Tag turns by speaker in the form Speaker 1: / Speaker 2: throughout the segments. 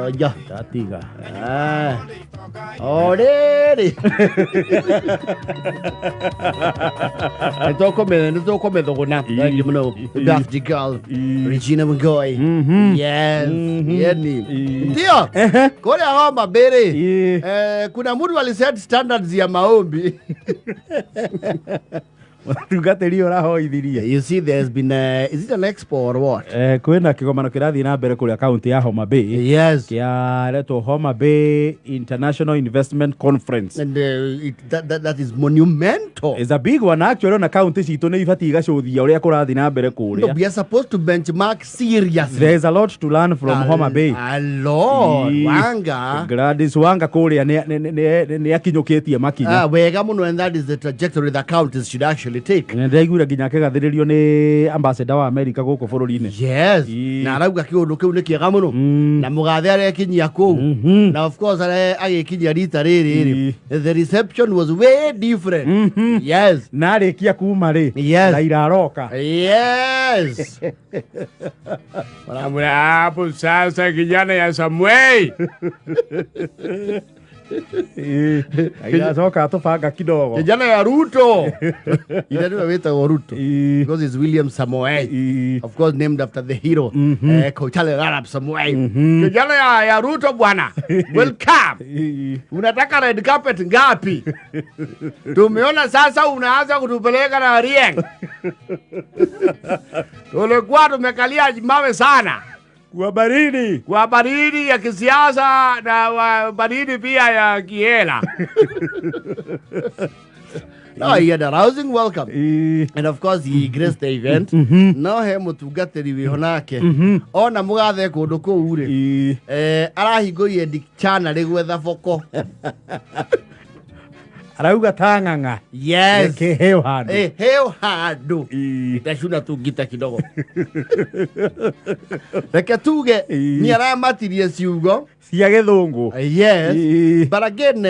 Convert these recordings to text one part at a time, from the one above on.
Speaker 1: Oja.
Speaker 2: Tatiga.
Speaker 1: Already. Nitoko medogona. You know, Daphne girl, Regina Mugoi. Yes. Yeni. Ndio. Kule Homa Bay. Kuna mtu aliset standards ya maombi. You see, there's been is it an expo or what?
Speaker 2: Kwena kigomano kirathi na mbere kuria county ya Homa Bay.
Speaker 1: Yes.
Speaker 2: Kia reto Homa Bay International Investment Conference.
Speaker 1: And that is monumental.
Speaker 2: It's a big one actually on a county cito ne ifati igacũthia uria kurathi na mbere kuria.
Speaker 1: No, we are supposed to benchmark seriously.
Speaker 2: There's a lot to learn from Homa Bay.
Speaker 1: A lot. Wanga.
Speaker 2: Gladys Wanga kuria ne akinyukitie makinya.
Speaker 1: Wega muno, and that is the trajectory the counties should actually take.
Speaker 2: Ndaigura ginya kegathiririo ni ambassador wa America guko bururi-ini.
Speaker 1: Yes. Na arauga kiundu kiu ni kiega muno. Na mugathe arekinyia kuu. Na of course agikinyia rita riri. The reception was way different. Yes.
Speaker 2: Na arikia kuma ri.
Speaker 1: Yes.
Speaker 2: Na iraroka.
Speaker 1: Yes.
Speaker 3: Wala hapo sasa kijana ya Samuel.
Speaker 2: Ayazoka atofanga kidogo.
Speaker 1: Kijana ya Ruto. Inaniwa weta wa Ruto. Because it's William Samoei. Of course named after the hero. Kochale Arab Samoei. Kijana ya Ruto bwana. Welcome. Unataka red carpet ngapi? Tumeona sasa unaanza kutupeleka na Rieng. Tulikuwa tumekalia mawe sana. Kwa baridi ya kisiasa na baridi pia ya kihela. No, he had a rousing welcome. And of course, he graced the event. No, he Mutungatiri wihonake. Ona mugathe kundu kuu ri. Arahingurie dichana rigwetha foko.
Speaker 2: Arauga tanganga.
Speaker 1: Yes.
Speaker 2: Heo handu.
Speaker 1: Heo handu. Itashuna tu gita kidogo. Reke tuge ni aramatirie ciugo
Speaker 2: cia githungu.
Speaker 1: Yes. But again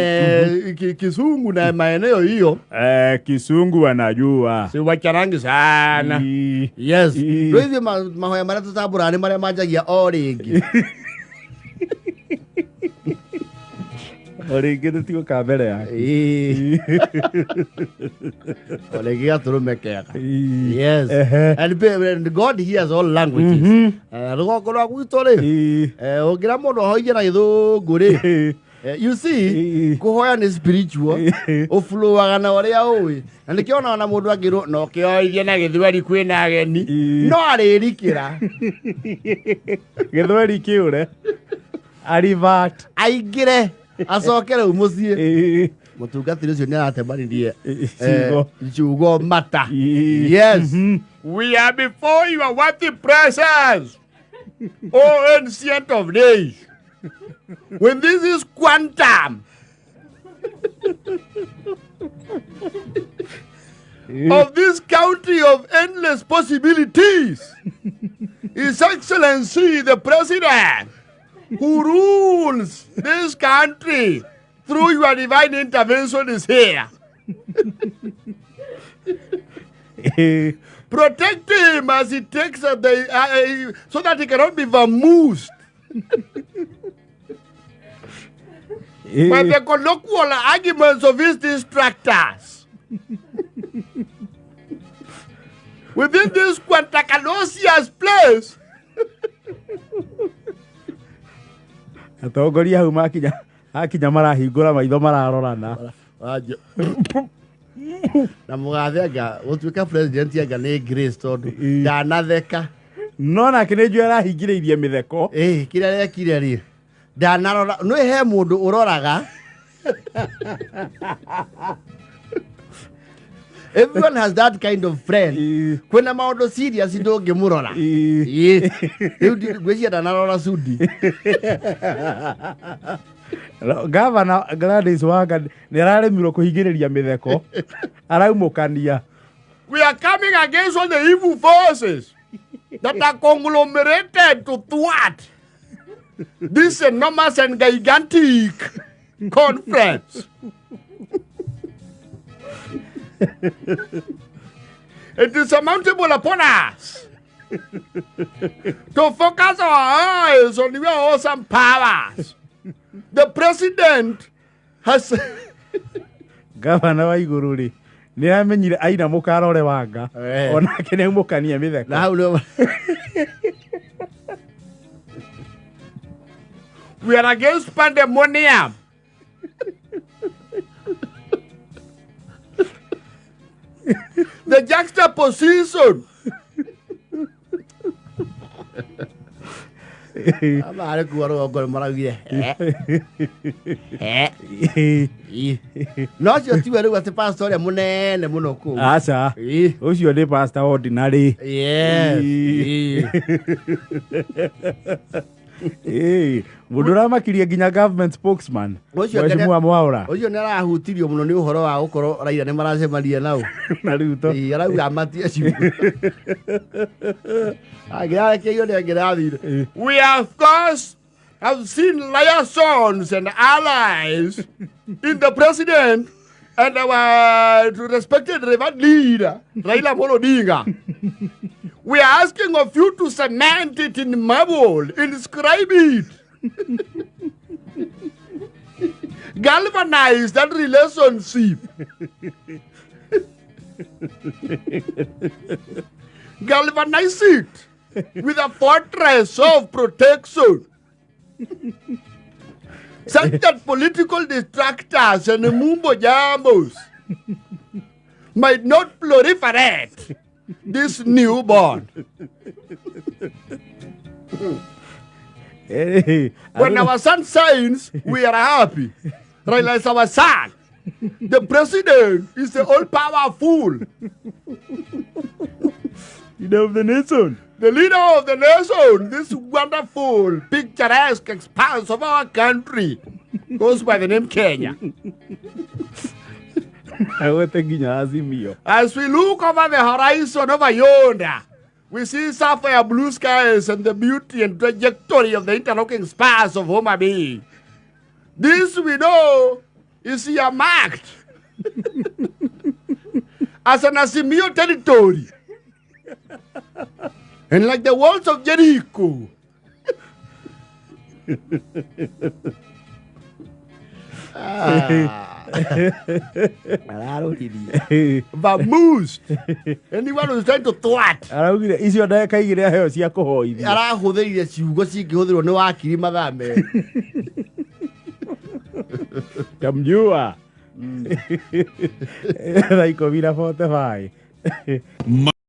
Speaker 1: Kisungu na maeneo hiyo.
Speaker 2: Kisungu anajua.
Speaker 1: Si wacharangi sana. Yes. Ndio hizo mahoya mara tutabura ni mara majagia oringi.
Speaker 2: Oringi tutigo kamera ya.
Speaker 1: Oringi gaturumekega. Yes. And God hears all languages. Rugoko rwa gwitũ ri. Ũngira mũndũ ahoithia na gĩthũngũ ri. You see, kuhoya ni spiritual. Uflowaga na ũrĩa ũĩ. Na nĩkĩona na mũndũ angĩrwo no kĩoithia na gĩthweri kwĩna ageni. No arĩrikĩra.
Speaker 2: Gĩthweri kĩũre. Arivat.
Speaker 1: Aingĩre. Asokere umucie. Mutungatiri ucio ni aratembanirie ciugo mata. Yes.
Speaker 3: We are before your worthy presence, O ancient of days.
Speaker 1: When this is quantum of this country of endless possibilities, His Excellency the President, who rules this country through your divine intervention, is here. Protect him as he takes so that he cannot be vamoosed by the colloquial arguments of his distractors. Within this quantacanosious place,
Speaker 2: atongoria hau makinya marahingũra maitho mararorana.
Speaker 1: Na mugathe anga gũtuĩka president anga nĩ grace tondu ndanatheka.
Speaker 2: No nake nĩ njũĩ arahingĩrĩirie mĩtheko.
Speaker 1: Kĩrĩa rekire rĩ ndanarora. Nĩ he mũndũ ũroraga. Everyone has that kind of friend. Kwena maũndũ serious ndũngĩmũrora. Rĩu gwĩcia ndanarora sudi.
Speaker 2: Governor Gladys Wanga nĩararemirwo kũhingĩrĩria mĩtheko. Araumũkania.
Speaker 1: We are coming against all the evil forces that are conglomerated to thwart this enormous and gigantic conference. It is surmountable upon us.
Speaker 3: to focus our eyes on your awesome powers. The president has...
Speaker 2: Gavana wa iguru ri ni amenyire aina mukarore wanga onake ni mukania mitheko
Speaker 1: na hau
Speaker 3: we are against pandemonium. The juxtaposition.
Speaker 1: amare kuaro gol maragire no cio ti weru ati pastor ya munene muno ku
Speaker 2: acha ucio ni pastor ordinary mudura makiria ginya government spokesman mheshimiwa Mwaura
Speaker 1: ucio ni arahutirio muno ni uhoro wa gukoro Raila ni maracemaria nau
Speaker 2: na riuto
Speaker 1: arauga amatia ciugo
Speaker 3: We of course have seen liaisons and allies in the president and our respected revered leader Raila Odinga. We are asking of you to cement it in marble, inscribe it. Galvanize that relationship. Galvanize it with a fortress of protection. Such that political distractors and mumbo jambos might not proliferate this newborn. When our son signs, we are happy. Raila is our son. The president is the all-powerful
Speaker 2: leader of the nation.
Speaker 3: The leader of the nation, this wonderful, picturesque expanse of our country, goes by the name Kenya. As we look over the horizon over yonder, we see sapphire blue skies and the beauty and trajectory of the interlocking spars of Homa Bay. This we know is earmarked as an Asimio territory. And like the walls of Jericho, vamoosed. Anyone who's trying to thwart.
Speaker 2: Icio ndeka igire heo cia kuhoithia.
Speaker 1: Arahuthirie ciugo cingihũthĩrwo nĩ wakiri mathaa merĩ.
Speaker 2: Kamjua. Thaa 10:45.